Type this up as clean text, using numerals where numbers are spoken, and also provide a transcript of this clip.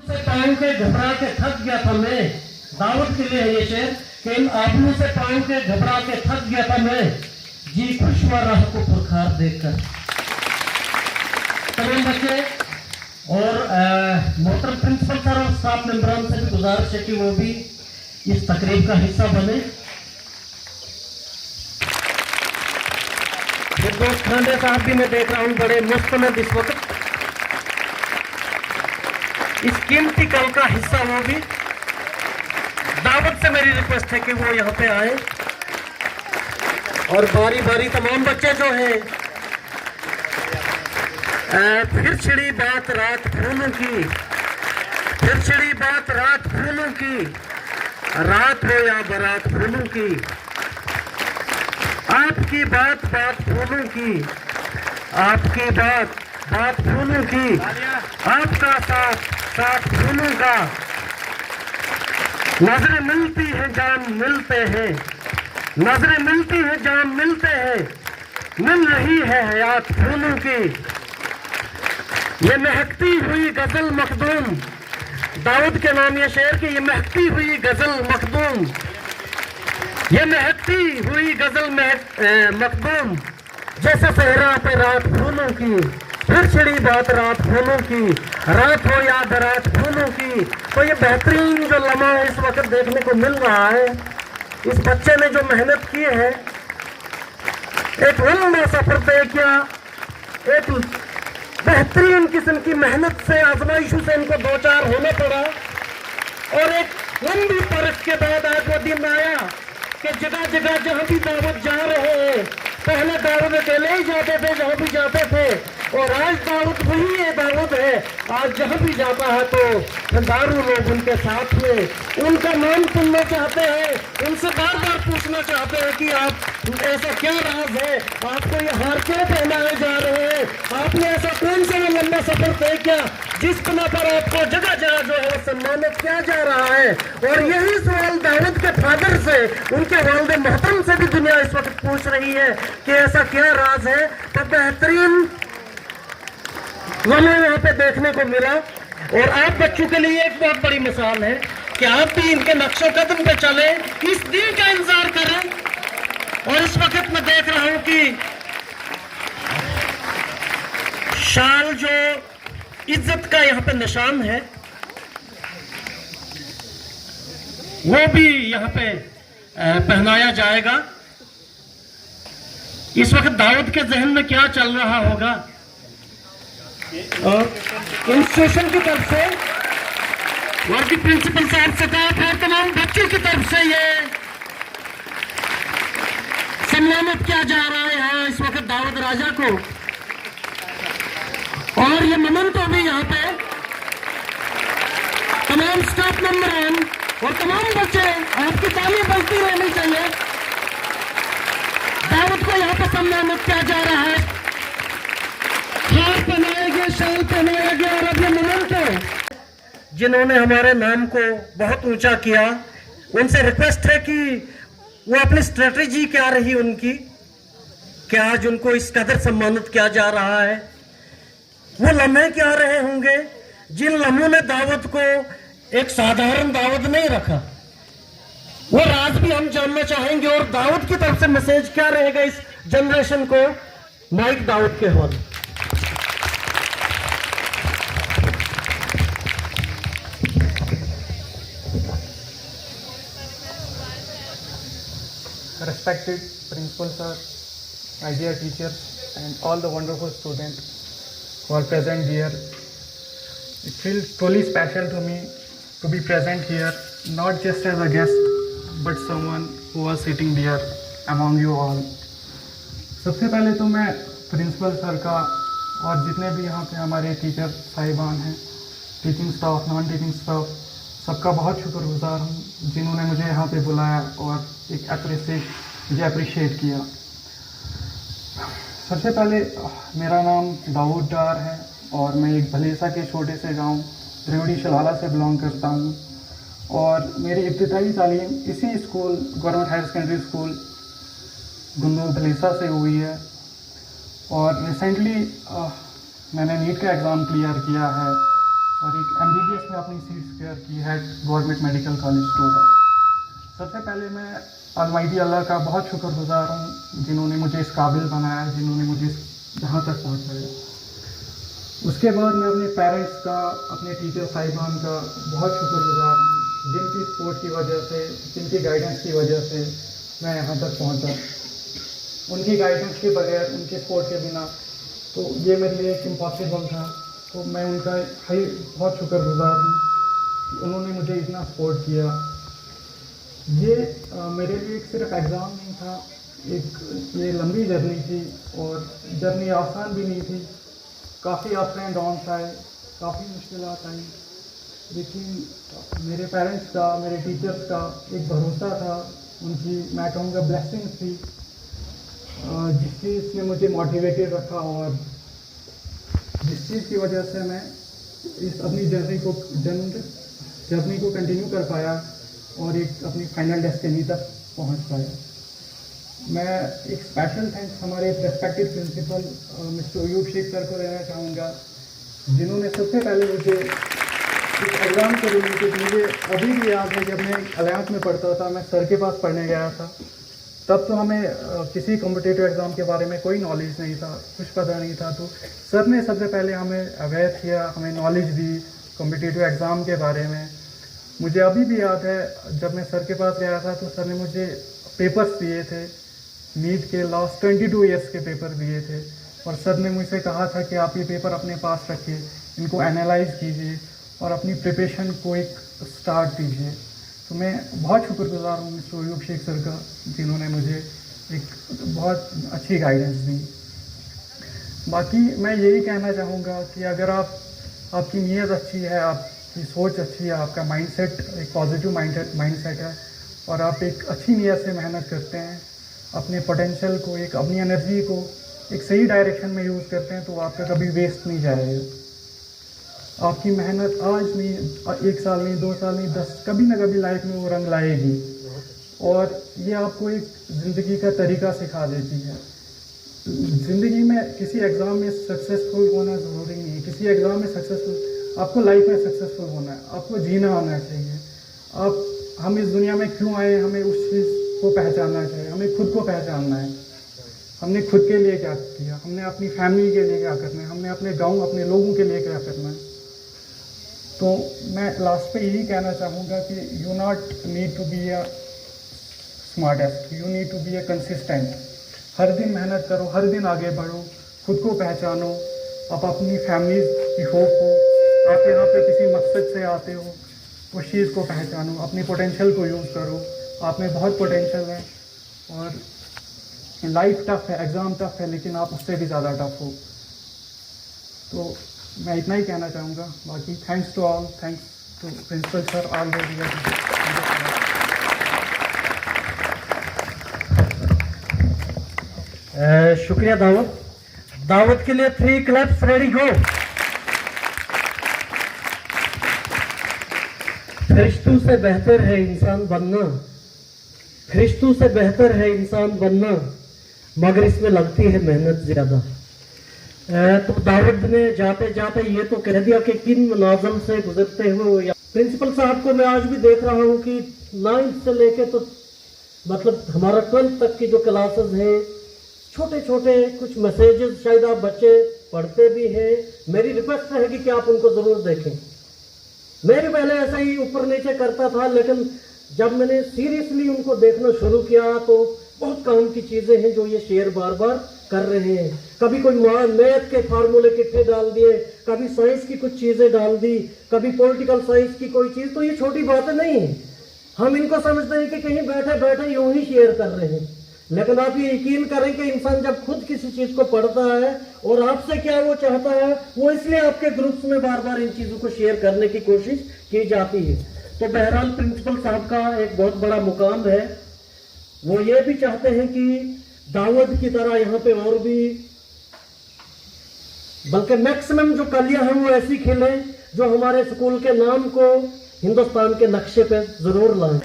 से पाँव के घबरा के थक गया था मैं, दावत के लिए है ये शेर कि इन आबरू से पाँव के घबरा के थक गया था मैं, जी खुश हुआ राह को पुरखार देखकर। तमाम बच्चे और मोहतरम प्रिंसिपल सर और स्टाफ मेंबरान से भी गुजारिश है कि वो भी इस तकरीब का हिस्सा बने। फिरदौस खांडे साहब भी मैं देख रहा हूँ बड़े मुस्तनद इस वक्त, इस कीमती कल का हिस्सा वो भी। दावत से मेरी रिक्वेस्ट है कि वो यहाँ पे आए और बारी बारी तमाम बच्चे जो हैं, फिर छिड़ी बात रात फूलों की, फिर छिड़ी बात रात फूलों की, रात हो या बारात फूलों की, आपकी बात बात फूलों की, आपकी बात बात फूलों की, आपका साथ साथ फूलों का, नजरें मिलती है जान मिलते हैं, नजरें मिलती है जान मिलते हैं, मिल रही है हयात फूलों की, ये महकती हुई गजल मखदूम, दाऊद के नाम ये शेर की, ये महकती हुई गजल मखदूम, ये महकती हुई गजल मखदूम, जैसे सहरा पे रात फूलों की, फिर छिड़ी बात रात फूलों की, रात हो या बरात फूलों की। तो ये बेहतरीन जो लम्हा इस वक्त देखने को मिल रहा है, इस बच्चे ने जो मेहनत की है, एक लंबा सफर तय किया, एक बेहतरीन किस्म की मेहनत से आजमाइशों से इनको दो चार होना पड़ा और एक लंबी परख के बाद आज वो दिन आया कि जगह जगह जहां भी दावत जा रहे हैं, पहले दावत अकेले ही जाते थे जहां भी जाते थे, और आज दावत वही है, दावत है आज जहां भी जाता है तो हजारों लोग उनके साथ में उनका नाम सुनना चाहते हैं, उनसे बार बार पूछना चाहते हैं कि आप ऐसा क्या राज है, आपको ये हार क्यों पहनाए जा रहे हैं, आपने ऐसा कौन सा लंबा सफर तय किया जिस बिना पर आपको जगह जगह जो है सम्मानित किया जा रहा है। और यही सवाल दावत के फादर से, उनके वालिद मोहतरम से भी दुनिया इस वक्त पूछ रही है कि ऐसा क्या राज है। तो बेहतरीन हमें यहाँ पे देखने को मिला और आप बच्चों के लिए एक बहुत बड़ी मिसाल है कि आप भी इनके नक्शो कदम पे चले, इस दिन का इंतजार करें। और इस वक्त मैं देख रहा हूं कि शाल जो इज्जत का यहाँ पे निशान है वो भी यहाँ पे पहनाया जाएगा। इस वक्त दाऊद के जहन में क्या चल रहा होगा, इंस्टीट्यूशन की तरफ से वर्किंग प्रिंसिपल साहब से कहा था, तमाम बच्चों की तरफ से ये सम्मानित किया जा रहा है यहाँ इस वक्त दाऊद राजा को। और ये मोमेंटो भी यहाँ पे तमाम स्टाफ मेंबरान और तमाम बच्चे, आपकी ताली बजती रहनी चाहिए। दाऊद को यहाँ पे सम्मानित किया जा रहा है, हार पहनाया गया, शाल पहनाया गया। और अब ये मोमेंटो जिन्होंने हमारे नाम को बहुत ऊंचा किया, उनसे रिक्वेस्ट है कि वो अपनी स्ट्रेटेजी क्या रही उनकी कि आज उनको इस कदर सम्मानित किया जा रहा है, वो लम्हे क्या रहे होंगे जिन लम्हों ने दावत को एक साधारण दावत नहीं रखा। वो राज भी हम जानना चाहेंगे और दावत की तरफ से मैसेज क्या रहेगा इस जनरेशन को। माइक दावत के हवाले। Respected principal sir, my dear teachers and all the wonderful students who are present here. It feels truly special to me to be present here, not just as a guest but someone who was sitting there among you all. सबसे पहले तो मैं principal sir का और जितने भी यहाँ पे हमारे टीचर साहिबान हैं, teaching staff, non teaching staff, सबका बहुत शुक्रगुजार हूँ जिन्होंने मुझे यहाँ पे बुलाया और एक मुझे अप्रिशिएट किया। सबसे पहले मेरा नाम दाऊद डार है और मैं एक भलेसा के छोटे से गांव रेवड़ी शलाला से बिलोंग करता हूँ और मेरी इब्तिदाई तालीम इसी school government higher secondary school Gunnu Bhalesa से हुई है। और रिसेंटली मैंने नीट का एग्ज़ाम क्लियर किया है और एक MBBS में अपनी सीट सिक्योर की है गवर्नमेंट मेडिकल कॉलेज टोडा। सबसे पहले मैं अलमाइटी अल्लाह का बहुत शुक्रगुजार हूँ जिन्होंने मुझे इस काबिल बनाया, जिन्होंने मुझे यहाँ तक पहुँचाया। उसके बाद मैं अपने पेरेंट्स का, अपने टीचर साहिबान का बहुत शुक्रगुजार हूँ जिनकी सपोर्ट की वजह से, जिनकी गाइडेंस की वजह से मैं यहाँ तक पहुँचा। उनकी गाइडेंस के बगैर, उनके सपोर्ट के बिना तो ये मेरे लिए एक इम्पॉसिबल था। तो मैं उनका बहुत शुक्रगुजार हूँ कि उन्होंने मुझे इतना सपोर्ट किया। ये मेरे लिए एक सिर्फ एग्ज़ाम नहीं था, ये लंबी जर्नी थी और जर्नी आसान भी नहीं थी। काफ़ी अप्स एंड डाउन्स आए, काफ़ी मुश्किलात आई, लेकिन मेरे पेरेंट्स का, मेरे टीचर्स का एक भरोसा था, उनकी मैं कहूँगा ब्लेसिंग थी, जिस चीज़ ने मुझे मोटिवेटेड रखा और जिस चीज़ की वजह से मैं इस अपनी जर्नी को कंटिन्यू कर पाया और एक अपनी फाइनल डेस्टिनी तक पहुंच पाया। मैं एक स्पेशल थैंक्स हमारे respective principal mister Ayub Sheikh sir को देना चाहूँगा, जिन्होंने सबसे पहले मुझे इस एग्ज़ाम के रिलेटेड, मुझे अभी भी याद है जब मैं अलायंस में पढ़ता था, मैं सर के पास पढ़ने गया था, तब तो हमें किसी कॉम्पिटिटिव एग्ज़ाम के बारे में कोई नॉलेज नहीं था, कुछ पता नहीं था। तो सर ने सबसे पहले हमें अवेयर किया, हमें नॉलेज दी कॉम्पिटिटिव एग्ज़ाम के बारे में। मुझे अभी भी याद है जब मैं सर के पास गया था तो सर ने मुझे पेपर्स दिए थे, नीट के लास्ट 22 ईयर्स के पेपर दिए थे और सर ने मुझसे कहा था कि आप ये पेपर अपने पास रखिए, इनको एनालाइज कीजिए और अपनी प्रिपरेशन को एक स्टार्ट दीजिए। तो मैं बहुत शुक्रगुजार हूँ मिस्टर अयूब शेख सर का, जिन्होंने मुझे एक बहुत अच्छी गाइडेंस दी। बाकी मैं यही कहना चाहूँगा कि अगर आपकी नीयत अच्छी है, आपकी सोच अच्छी है, आपका माइंडसेट एक पॉजिटिव माइंडसेट है और आप एक अच्छी नीयत से मेहनत करते हैं, अपने पोटेंशियल को, एक अपनी एनर्जी को एक सही डायरेक्शन में यूज़ करते हैं, तो आपका कभी वेस्ट नहीं जाएगा। आपकी मेहनत आज नहीं, 1 साल नहीं, 2 साल नहीं, 10, कभी ना कभी लाइफ में वो रंग लाएगी और ये आपको एक ज़िंदगी का तरीका सिखा देती है। ज़िंदगी में किसी एग्ज़ाम में सक्सेसफुल होना ज़रूरी नहीं है, किसी एग्ज़ाम में सक्सेसफुल, आपको लाइफ में सक्सेसफुल होना है, आपको जीना आना चाहिए। हम इस दुनिया में क्यों आए, हमें उस चीज़ को पहचानना चाहिए, हमें खुद को पहचानना है। हमने खुद के लिए क्या किया, हमने अपनी फैमिली के लिए क्या करना है, हमने अपने गाँव, अपने लोगों के लिए क्या करना है। तो मैं लास्ट पे यही कहना चाहूँगा कि you not need to be a smartest, you need to be a consistent. हर दिन मेहनत करो, हर दिन आगे बढ़ो, खुद को पहचानो। आप अपनी फैमिली की होप हो, आप यहाँ पे किसी मकसद से आते हो, उस चीज़ को पहचानो, अपनी पोटेंशियल को यूज़ करो। आप में बहुत पोटेंशियल है और लाइफ टफ है, एग्ज़ाम टफ है, लेकिन आप उससे भी ज़्यादा टफ हो। तो मैं इतना ही कहना चाहूँगा। बाकी thanks to all, thanks to principal sir, all शुक्रिया दावत के लिए 3 क्लैप्स, रेडी गो। फरिश्तों से बेहतर है इंसान बनना, फरिश्तों से बेहतर है इंसान बनना, मगर इसमें लगती है मेहनत ज्यादा। तो दावत ने जाते जाते ये तो कह दिया कि किन मनाज़िल से गुजरते हुए। प्रिंसिपल साहब को मैं आज भी देख रहा हूँ कि 9th से लेके तो मतलब हमारा 12th तक की जो क्लासेस हैं, छोटे छोटे कुछ मैसेजेस शायद आप बच्चे पढ़ते भी हैं। मेरी रिक्वेस्ट रहेगी कि आप उनको ज़रूर देखें। मैं भी पहले ऐसा ही ऊपर नीचे करता था, लेकिन जब मैंने सीरियसली उनको देखना शुरू किया तो बहुत काम की चीज़ें हैं जो ये शेयर बार बार कर रहे हैं। कभी कोई मैथ के फार्मूले किट्ठे डाल दिए, कभी साइंस की कुछ चीज़ें डाल दी, कभी पॉलिटिकल साइंस की कोई चीज़। तो ये छोटी बातें नहीं है, हम इनको समझते हैं कि कहीं बैठे बैठे यूं ही शेयर कर रहे हैं, लेकिन आप ये यकीन करें कि इंसान जब खुद किसी चीज़ को पढ़ता है और आपसे क्या वो चाहता है, वो इसलिए आपके ग्रुप्स में बार बार इन चीज़ों को शेयर करने की कोशिश की जाती है। तो बहरहाल प्रिंसिपल साहब का एक बहुत बड़ा मुकाम है। वो ये भी चाहते हैं कि दावत की तरह यहाँ पे और भी, बल्कि मैक्सिमम जो कलियां हैं वो ऐसी खिले जो हमारे स्कूल के नाम को हिंदुस्तान के नक्शे पे जरूर लाएं।